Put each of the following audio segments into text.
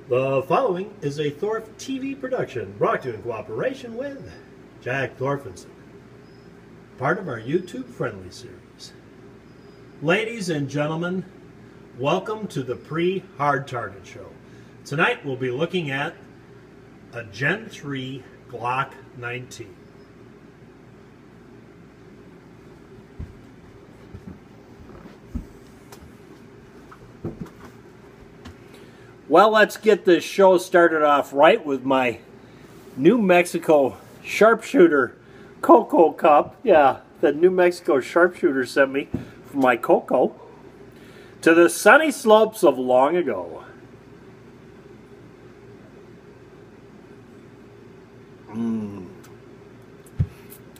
The following is a Thorpe TV production brought to you in cooperation with Jack Thorfinson, part of our YouTube Friendly series. Ladies and gentlemen, welcome to the Pre-Hard Target Show. Tonight we'll be looking at a Gen 3 Glock 19. Well, let's get this show started off right with my New Mexico sharpshooter Cocoa Cup. Yeah, the New Mexico sharpshooter sent me from my Cocoa to the sunny slopes of long ago.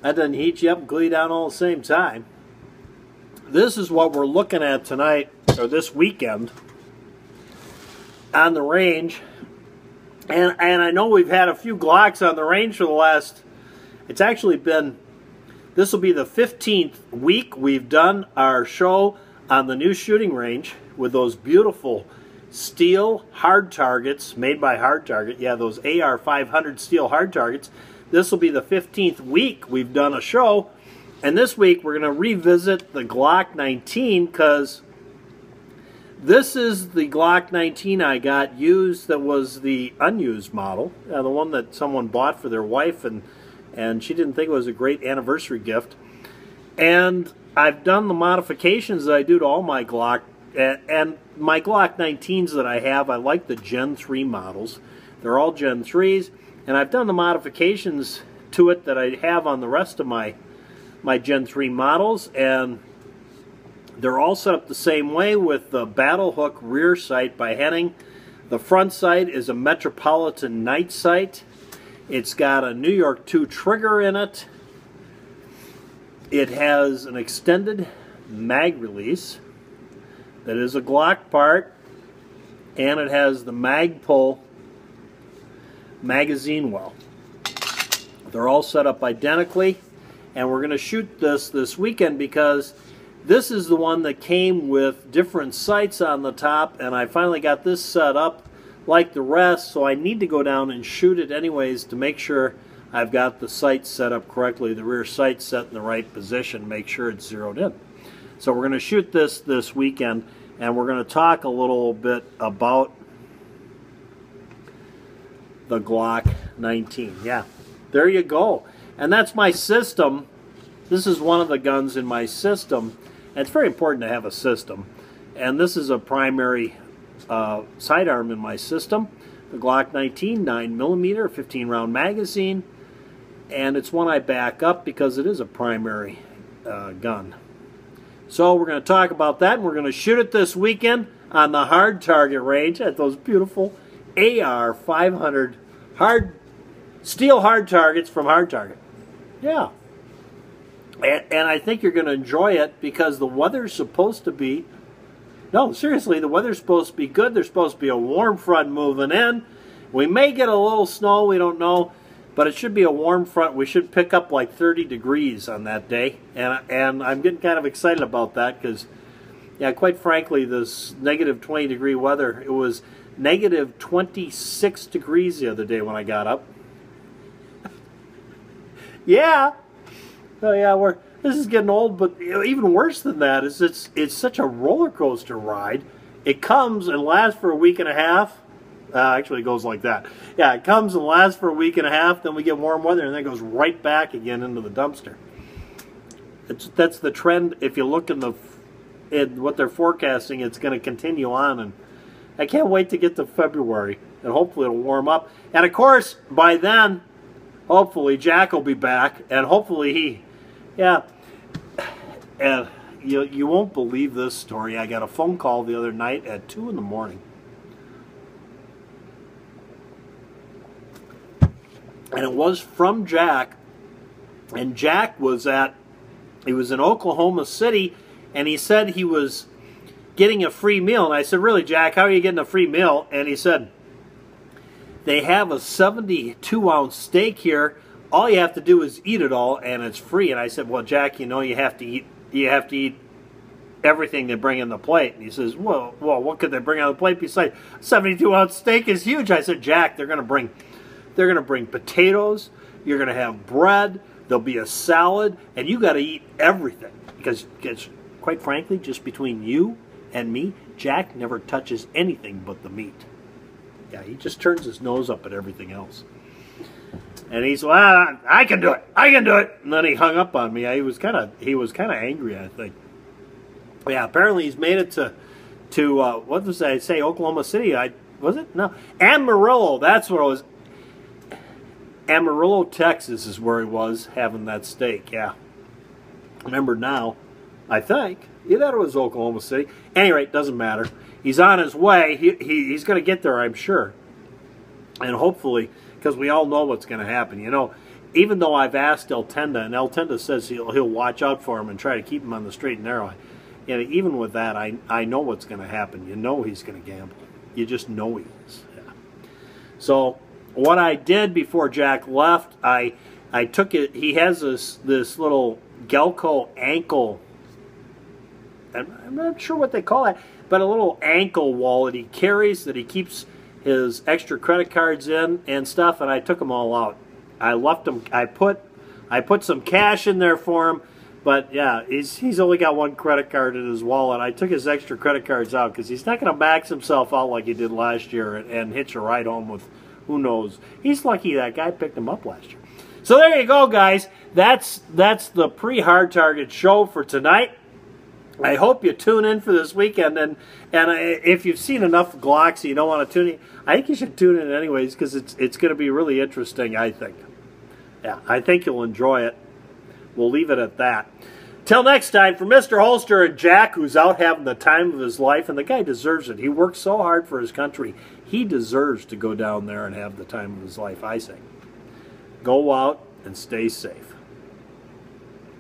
That doesn't heat you up and cool you down all at the same time. This is what we're looking at tonight, or this weekend, on the range. And I know we've had a few Glocks on the range for the last, it's actually been, this will be the 15th week we've done our show on the new shooting range with those beautiful steel hard targets made by Hard Target. Yeah, those AR 500 steel hard targets. This will be the 15th week we've done a show, and this week we're going to revisit the Glock 19 because this is the Glock 19 I got used that was the unused model, the one that someone bought for their wife, and she didn't think it was a great anniversary gift. And I've done the modifications that I do to all my Glock, and my Glock 19s that I have, I like the Gen 3 models. They're all Gen 3s, and I've done the modifications to it that I have on the rest of my Gen 3 models, and they're all set up the same way with the battle hook rear sight by Henning. The front sight is a Metropolitan night sight. It's got a New York 2 trigger in it. It has an extended mag release that is a Glock part, and it has the mag pull magazine well. They're all set up identically, and we're going to shoot this weekend because this is the one that came with different sights on the top, and I finally got this set up like the rest, so I need to go down and shoot it anyways to make sure I've got the sights set up correctly, the rear sight set in the right position, make sure it's zeroed in. So we're going to shoot this weekend, and we're going to talk a little bit about the Glock 19. Yeah, there you go. And that's my system. This is one of the guns in my system. And it's very important to have a system. And this is a primary sidearm in my system. The Glock 19, 9mm, 15-round magazine. And it's one I back up because it is a primary gun. So we're going to talk about that, and we're going to shoot it this weekend on the Hard Target range at those beautiful AR 500 steel hard targets from Hard Target. Yeah. And I think you're going to enjoy it because the weather's supposed to be, no, seriously, the weather's supposed to be good. There's supposed to be a warm front moving in. We may get a little snow, we don't know, but it should be a warm front. We should pick up like 30 degrees on that day. And I'm getting kind of excited about that because, yeah, quite frankly, this negative 20 degree weather, it was negative 26 degrees the other day when I got up. Yeah. Oh yeah, this is getting old, but even worse than that is it's such a roller coaster ride. It comes and lasts for a week and a half. Actually, it goes like that. Yeah, it comes and lasts for a week and a half. Then we get warm weather, and then it goes right back again into the dumpster. That's the trend. If you look in what they're forecasting, it's going to continue on, and I can't wait to get to February, and hopefully it'll warm up. And of course, by then, hopefully Jack will be back, and hopefully yeah. And you won't believe this story. I got a phone call the other night at 2 in the morning. And it was from Jack. And Jack he was in Oklahoma City, and he said he was getting a free meal. And I said, really, Jack, how are you getting a free meal? And he said, they have a 72-ounce steak here. All you have to do is eat it all, and it's free. And I said, well, Jack, you know you have to eat everything they bring in the plate. And he says, well, what could they bring on the plate besides 72-ounce steak is huge. I said, Jack, they're going to bring potatoes. You're going to have bread. There'll be a salad, and you got to eat everything because, quite frankly, just between you and me, Jack never touches anything but the meat. Yeah, he just turns his nose up at everything else. And he's, well, I can do it. I can do it. And then he hung up on me. He was kind of angry, I think. Yeah, apparently he's made it to what was I say, Oklahoma City? Was it? No, Amarillo. That's what it was. Amarillo, Texas is where he was having that steak. Yeah, remember now. I think. You thought it was Oklahoma City. Anyway, it doesn't matter. He's on his way. He's going to get there, I'm sure. And hopefully, because we all know what's going to happen. You know, even though I've asked El Tenda, and El Tenda says he'll watch out for him and try to keep him on the straight and narrow. You know, even with that, I know what's going to happen. You know he's going to gamble. You just know he is. Yeah. So what I did before Jack left, I took it. He has this little Gelco ankle. I'm not sure what they call that, but a little ankle wallet he carries that he keeps his extra credit cards in and stuff, and I took them all out. I left them. I put some cash in there for him, but yeah, he's only got one credit card in his wallet. I took his extra credit cards out because he's not going to max himself out like he did last year and hitch a ride home with who knows. He's lucky that guy picked him up last year. So there you go, guys. That's the pre-hard target show for tonight. I hope you tune in for this weekend, and if you've seen enough Glocks and you don't want to tune in, I think you should tune in anyways because it's going to be really interesting, I think. Yeah, I think you'll enjoy it. We'll leave it at that. Till next time, for Mr. Holster and Jack, who's out having the time of his life, and the guy deserves it. He works so hard for his country. He deserves to go down there and have the time of his life, I say. Go out and stay safe.